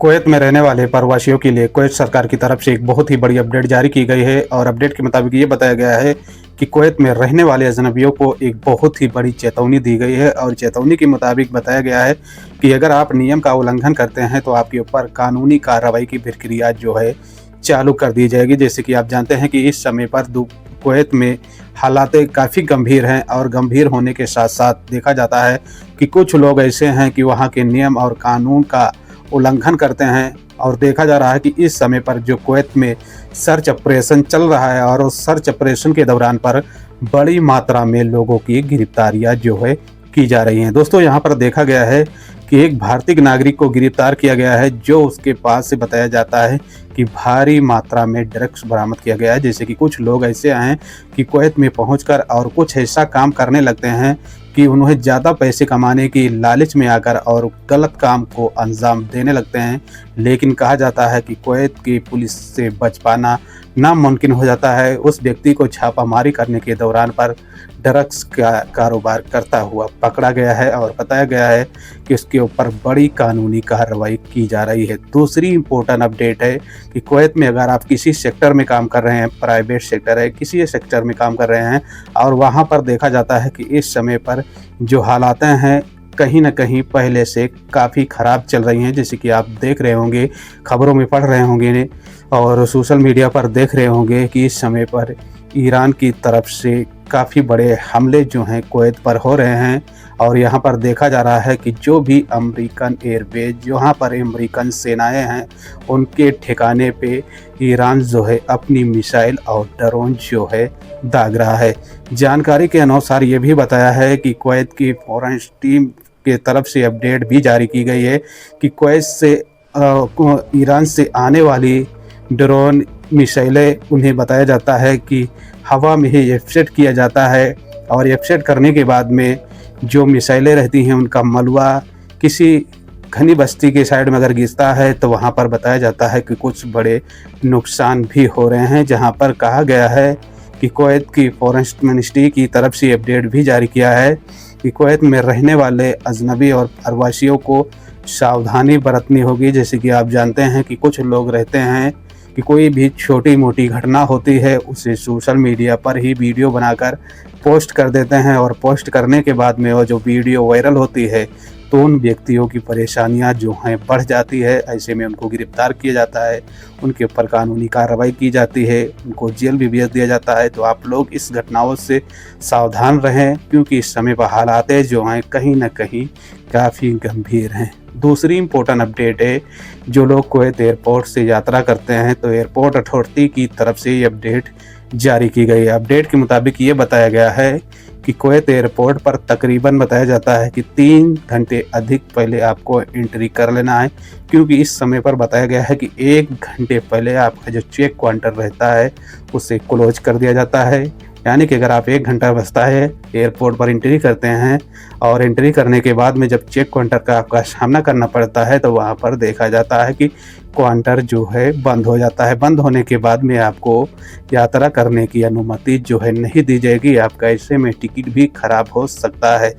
Kuwait में रहने वाले प्रवासियों के लिए कुवैत सरकार की तरफ से एक बहुत ही बड़ी अपडेट जारी की गई है और अपडेट के मुताबिक ये बताया गया है कि कुवैत में रहने वाले अजनबियों को एक बहुत ही बड़ी चेतावनी दी गई है। और चेतावनी के मुताबिक बताया गया है कि अगर आप नियम का उल्लंघन करते हैं तो आपके ऊपर कानूनी कार्रवाई की प्रक्रिया जो है चालू कर दी जाएगी। जैसे कि आप जानते हैं कि इस समय पर कुवैत में हालात काफ़ी गंभीर हैं और गंभीर होने के साथ साथ देखा जाता है कि कुछ लोग ऐसे हैं कि वहाँ के नियम और कानून का उल्लंघन करते हैं। और देखा जा रहा है कि इस समय पर जो कुवैत में सर्च ऑपरेशन चल रहा है और उस सर्च ऑपरेशन के दौरान पर बड़ी मात्रा में लोगों की गिरफ्तारियां जो है की जा रही हैं। दोस्तों, यहाँ पर देखा गया है कि एक भारतीय नागरिक को गिरफ्तार किया गया है, जो उसके पास से बताया जाता है कि भारी मात्रा में ड्रग्स बरामद किया गया है। जैसे कि कुछ लोग ऐसे हैं कि कुवैत में पहुंचकर और कुछ ऐसा काम करने लगते हैं कि उन्हें ज़्यादा पैसे कमाने की लालच में आकर और गलत काम को अंजाम देने लगते हैं। लेकिन कहा जाता है कि कुवैत की पुलिस से बच पाना नामुमकिन हो जाता है। उस व्यक्ति को छापामारी करने के दौरान पर ड्रग्स का कारोबार करता हुआ पकड़ा गया है और बताया गया है कि उसके ऊपर बड़ी कानूनी कार्रवाई की जा रही है। दूसरी इम्पोर्टेंट अपडेट है कि कुवैत में अगर आप किसी सेक्टर में काम कर रहे हैं, प्राइवेट सेक्टर है, किसी सेक्टर में काम कर रहे हैं और वहाँ पर देखा जाता है कि इस समय पर जो हालात हैं कहीं ना कहीं पहले से काफ़ी ख़राब चल रही हैं। जैसे कि आप देख रहे होंगे, खबरों में पढ़ रहे होंगे और सोशल मीडिया पर देख रहे होंगे कि इस समय पर ईरान की तरफ से काफ़ी बड़े हमले जो हैं कुवैत पर हो रहे हैं। और यहाँ पर देखा जा रहा है कि जो भी अमेरिकन एयरबेस, यहाँ पर अमेरिकन सेनाएं हैं, उनके ठिकाने पे ईरान जो है अपनी मिसाइल और ड्रोन जो है दाग रहा है। जानकारी के अनुसार ये भी बताया है कि कुवैत की फॉरेंसिक टीम के तरफ से अपडेट भी जारी की गई है कि कुवैत से ईरान से आने वाली ड्रोन मिसाइलें उन्हें बताया जाता है कि हवा में ही एफसेट किया जाता है और एफसेट करने के बाद में जो मिसाइलें रहती हैं उनका मलबा किसी घनी बस्ती के साइड में अगर गिरता है तो वहाँ पर बताया जाता है कि कुछ बड़े नुकसान भी हो रहे हैं। जहाँ पर कहा गया है कि कुवैत की फॉरेस्ट मिनिस्ट्री की तरफ से अपडेट भी जारी किया है कि कुवैत में रहने वाले अजनबी और प्रवासियों को सावधानी बरतनी होगी। जैसे कि आप जानते हैं कि कुछ लोग रहते हैं कि कोई भी छोटी मोटी घटना होती है उसे सोशल मीडिया पर ही वीडियो बनाकर पोस्ट कर देते हैं और पोस्ट करने के बाद में वो जो वीडियो वायरल होती है तो उन व्यक्तियों की परेशानियां जो हैं बढ़ जाती है। ऐसे में उनको गिरफ्तार किया जाता है, उनके ऊपर कानूनी कार्रवाई की जाती है, उनको जेल भी भेज दिया जाता है। तो आप लोग इस घटनाओं से सावधान रहें, क्योंकि इस समय पर हालात जो हैं कहीं ना कहीं काफ़ी गंभीर हैं। दूसरी इम्पोर्टेंट अपडेट है, जो लोग कुवैत एयरपोर्ट से यात्रा करते हैं तो एयरपोर्ट अथॉरिटी की तरफ से ये अपडेट जारी की गई है। अपडेट के मुताबिक ये बताया गया है कि कुवैत एयरपोर्ट पर तकरीबन बताया जाता है कि 3 घंटे अधिक पहले आपको एंट्री कर लेना है, क्योंकि इस समय पर बताया गया है कि 1 घंटे पहले आपका जो चेक काउंटर रहता है उसे क्लोज कर दिया जाता है। यानी कि अगर आप 1 घंटा बचता है एयरपोर्ट पर एंट्री करते हैं और एंट्री करने के बाद में जब चेक काउंटर का आपका सामना करना पड़ता है तो वहाँ पर देखा जाता है कि काउंटर जो है बंद हो जाता है। बंद होने के बाद में आपको यात्रा करने की अनुमति जो है नहीं दी जाएगी। आपका ऐसे में टिकट भी खराब हो सकता है।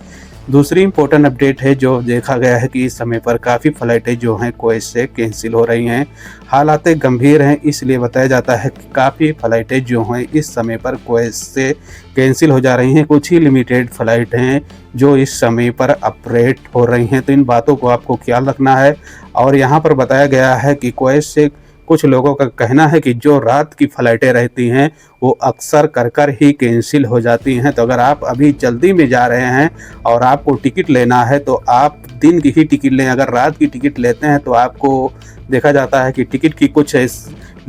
दूसरी इम्पोर्टेंट अपडेट है, जो देखा गया है कि इस समय पर काफ़ी फ़्लाइटें जो हैं कुवैत से कैंसिल हो रही हैं। हालात गंभीर हैं, इसलिए बताया जाता है कि काफ़ी फ़्लाइटें जो हैं इस समय पर कुवैत से कैंसिल हो जा रही हैं। कुछ ही लिमिटेड फ़्लाइट हैं जो इस समय पर ऑपरेट हो रही हैं। तो इन बातों को आपको ख्याल रखना है। और यहाँ पर बताया गया है कि कुवैत से कुछ लोगों का कहना है कि जो रात की फ़्लाइटें रहती हैं वो अक्सर कर ही कैंसिल हो जाती हैं। तो अगर आप अभी जल्दी में जा रहे हैं और आपको टिकट लेना है तो आप दिन की ही टिकट लें। अगर रात की टिकट लेते हैं तो आपको देखा जाता है कि टिकट की कुछ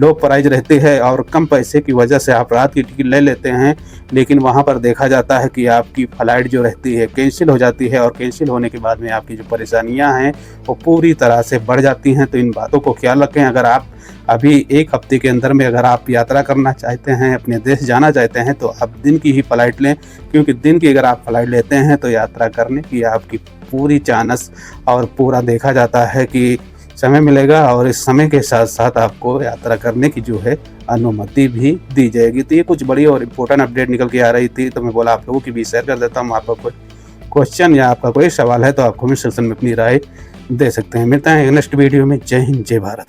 लो प्राइस रहती है और कम पैसे की वजह से आप रात की टिकट ले लेते हैं, लेकिन वहाँ पर देखा जाता है कि आपकी फ़्लाइट जो रहती है कैंसिल हो जाती है और कैंसिल होने के बाद में आपकी जो परेशानियाँ हैं वो पूरी तरह से बढ़ जाती हैं। तो इन बातों को ख्याल रखें। अगर आप अभी 1 हफ्ते के अंदर में अगर आप यात्रा करना चाहते हैं, अपने देश जाना चाहते हैं, तो आप दिन की ही फ़्लाइट लें, क्योंकि दिन की अगर आप फ़्लाइट लेते हैं तो यात्रा करने की आपकी पूरी चानस और पूरा देखा जाता है कि समय मिलेगा और इस समय के साथ साथ आपको यात्रा करने की जो है अनुमति भी दी जाएगी। तो ये कुछ बड़ी और इम्पोर्टेंट अपडेट निकल के आ रही थी, तो मैं बोला आप लोगों की भी शेयर कर देता हूँ। आपका कोई क्वेश्चन या आपका कोई सवाल है तो आप कमेंट सेक्शन में अपनी राय दे सकते हैं। मिलता है नेक्स्ट वीडियो में। जय हिंद, जय भारत।